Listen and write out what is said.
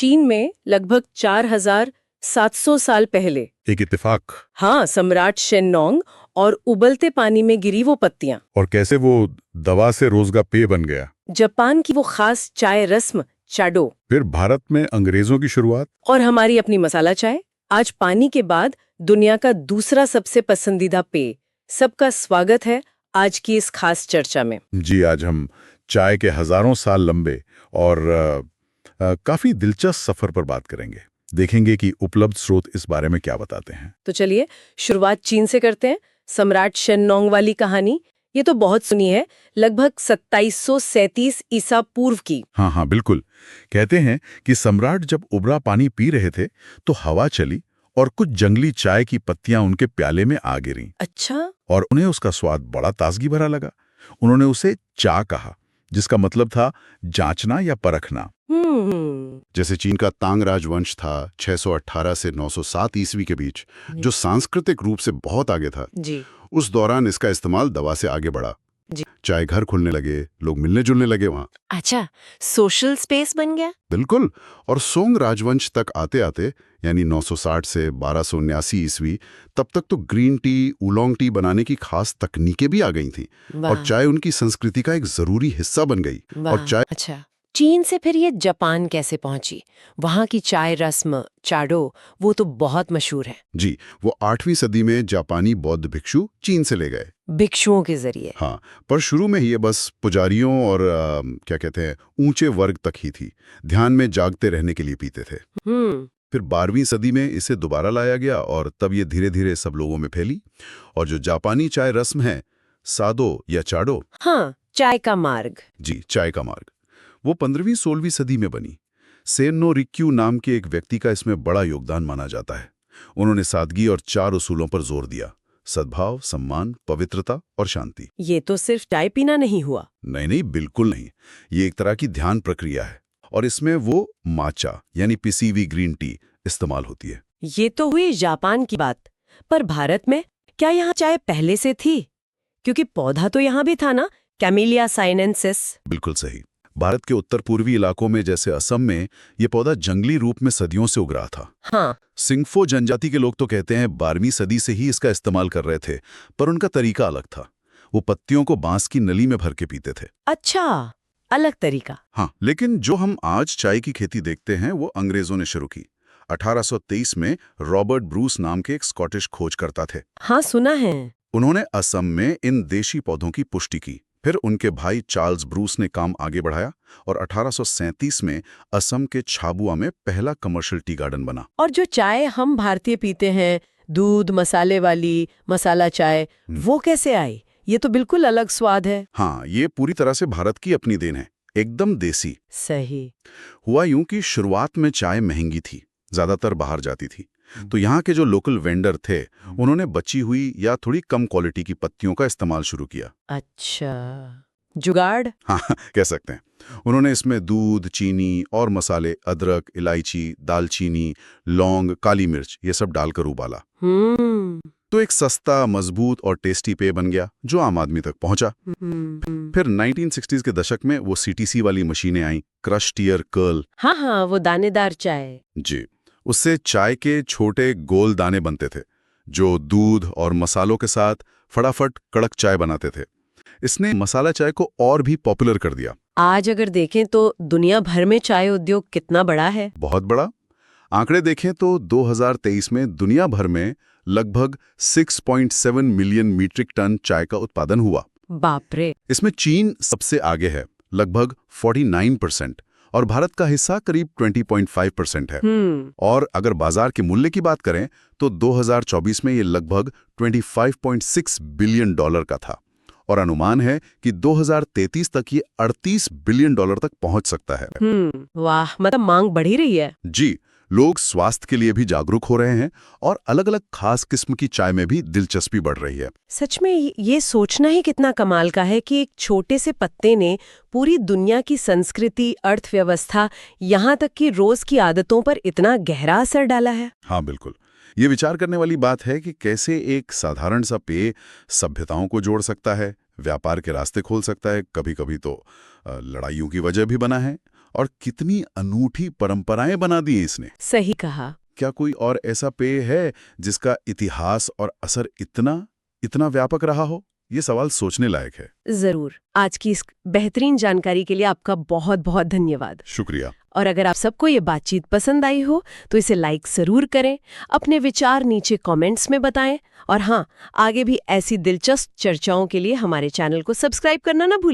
चीन में लगभग 4700 साल पहले। एक इत्तेफाक। हाँ, सम्राट शेननोंग और उबलते पानी में गिरी वो पत्तियां। और कैसे वो दवा से रोज का पेय बन गया। जापान की वो खास चाय रस्म चाडो। फिर भारत में अंग्रेजों की शुरुआत। और हमारी अपनी मसाला चाय। आज पानी के बाद दुनिया का दूसरा सबसे पसंदीदा पेय। सबका स्वागत है आज की इस खास चर्चा में। जी, आज हम चाय के हजारों साल लंबे और काफी दिलचस्प सफर पर बात करेंगे। देखेंगे कि उपलब्ध स्रोत इस बारे में क्या बताते हैं। तो चलिए शुरुआत चीन से करते हैं। सम्राट शेननोंग वाली कहानी ये तो बहुत सुनी है, लगभग 2737 ईसा पूर्व की। हाँ, बिल्कुल। कहते हैं कि सम्राट जब उबला पानी पी रहे थे तो हवा चली और कुछ जंगली चाय की पत्तियां उनके प्याले में आ गिरीं। अच्छा। और उन्हें उसका स्वाद बड़ा ताजगी भरा लगा। उन्होंने उसे चा कहा, जिसका मतलब था जांचना या परखना। जैसे चीन का तांग राजवंश था 618 से 907 ईस्वी के बीच, जो सांस्कृतिक रूप से बहुत आगे था जी। उस दौरान इसका इस्तेमाल दवा से आगे बढ़ा। जी। चाय घर खुलने लगे, लोग मिलने जुलने लगे वहाँ। अच्छा, सोशल स्पेस बन गया। बिल्कुल। और सोंग राजवंश तक आते आते यानी 960 से 1279 ईस्वी तब तक तो ग्रीन टी, उलोंग टी बनाने की खास तकनीकें भी आ गई थीं। और चाय उनकी संस्कृति का एक जरूरी हिस्सा बन गई। और चाय अच्छा, चीन से फिर ये जापान कैसे पहुंची? वहाँ की चाय रस्म चाडो वो तो बहुत मशहूर है। जी, वो 8वीं सदी में जापानी बौद्ध भिक्षु चीन से ले गए। भिक्षुओं के जरिए। हाँ, पर शुरू में ये बस पुजारियों और क्या कहते हैं ऊंचे वर्ग तक ही थी। ध्यान में जागते रहने के लिए पीते थे। फिर 12वीं सदी में इसे दोबारा लाया गया और तब ये धीरे धीरे सब लोगों में फैली। और जो जापानी चाय रस्म है, सादो या चाडो, हाँ, चाय का मार्ग। जी, चाय का मार्ग, वो 15वीं-16वीं सदी में बनी। सेन्नो रिक्यू नाम के एक व्यक्ति का इसमें बड़ा योगदान माना जाता है। उन्होंने सादगी और 4 उसूलों पर जोर दिया: सद्भाव, सम्मान, पवित्रता और शांति। ये तो सिर्फ चाय पीना नहीं हुआ। नहीं, बिल्कुल नहीं। ये एक तरह की ध्यान प्रक्रिया है और इसमें वो माचा यानी पिसी हुई ग्रीन टी इस्तेमाल होती है। ये तो हुई जापान की बात, पर भारत में क्या यहाँ चाय पहले से थी? क्योंकि पौधा तो यहाँ भी था ना, कैमिलिया साइनेंसिस। बिल्कुल सही। भारत के उत्तर पूर्वी इलाकों में जैसे असम में ये पौधा जंगली रूप में सदियों से उग रहा था। हाँ। सिंगफो जनजाति के लोग तो कहते हैं 12वीं सदी से ही इसका इस्तेमाल कर रहे थे, पर उनका तरीका अलग था। वो पत्तियों को बांस की नली में भर के पीते थे। अच्छा, अलग तरीका। हाँ, लेकिन जो हम आज चाय की खेती देखते हैं वो अंग्रेजों ने शुरू की। 1823 में रॉबर्ट ब्रूस नाम के एक स्कॉटिश खोजकर्ता थे। हाँ, सुना है। उन्होंने असम में इन देशी पौधों की पुष्टि की। फिर उनके भाई चार्ल्स ब्रूस ने काम आगे बढ़ाया और 1837 में असम के छाबुआ में पहला कमर्शियल टी गार्डन बना। और जो चाय हम भारतीय पीते हैं, दूध मसाले वाली मसाला चाय, वो कैसे आई? ये तो बिल्कुल अलग स्वाद है। हाँ, ये पूरी तरह से भारत की अपनी देन है, एकदम देसी। सही। हुआ यूं कि शुरुआत में चाय महंगी थी, ज्यादातर बाहर जाती थी। तो यहाँ के जो लोकल वेंडर थे, उन्होंने बची हुई या थोड़ी कम क्वालिटी की पत्तियों का इस्तेमाल शुरू किया। अच्छा, जुगाड़। हाँ, कह सकते हैं। उन्होंने इसमें दूध, चीनी और मसाले, अदरक, इलायची, दालचीनी, लौंग, काली मिर्च, ये सब डालकर उबाला। तो एक सस्ता, मजबूत और टेस्टी पेय बन गया जो आम आदमी तक पहुंचा। फिर 1960s के दशक में वो सीटीसी वाली मशीनें आईं, क्रश टीयर कर्ल। हाँ, वो दानेदार चाय। जी, उससे चाय के छोटे गोल दाने बनते थे जो दूध और मसालों के साथ फटाफट कड़क चाय बनाते थे। इसने मसाला चाय को और भी पॉपुलर कर दिया। आज अगर देखें तो दुनिया भर में चाय उद्योग कितना बड़ा है? बहुत बड़ा। आंकड़े देखें तो 2023 में दुनिया भर में लगभग 6.7 मिलियन मीट्रिक टन चाय का उत्पादन हुआ। बाप रे। इसमें चीन सबसे आगे है, लगभग 49%, और भारत का हिस्सा करीब 20.5% है। और अगर बाजार के मूल्य की बात करें तो 2024 में ये लगभग $25.6 बिलियन का था और अनुमान है कि 2033 तक ये $38 बिलियन तक पहुंच सकता है। वाह, मतलब मांग बढ़ ही रही है। जी, लोग स्वास्थ्य के लिए भी जागरूक हो रहे हैं और अलग-अलग खास किस्म की चाय में भी दिलचस्पी बढ़ रही है। सच में ये सोचना ही कितना कमाल का है कि एक छोटे से पत्ते ने पूरी दुनिया की संस्कृति, अर्थव्यवस्था, यहाँ तक कि रोज की आदतों पर इतना गहरा असर डाला है। हाँ, बिल्कुल। ये विचार करने वाली बात है कि कैसे एक साधारण सा पेय सभ्यताओं को जोड़ सकता है, व्यापार के रास्ते खोल सकता है, कभी-कभी तो लड़ाइयों की वजह भी बना है और कितनी अनूठी परंपराएं बना दी हैं इसने। सही कहा। क्या कोई और ऐसा पेय है जिसका इतिहास और असर इतना व्यापक रहा हो? ये सवाल सोचने लायक है। जरूर। आज की इस बेहतरीन जानकारी के लिए आपका बहुत बहुत धन्यवाद। शुक्रिया। और अगर आप सबको ये बातचीत पसंद आई हो तो इसे लाइक जरूर करें, अपने विचार नीचे कमेंट्स में बताएं और हाँ, आगे भी ऐसी दिलचस्प चर्चाओं के लिए हमारे चैनल को सब्सक्राइब करना ना भूलें।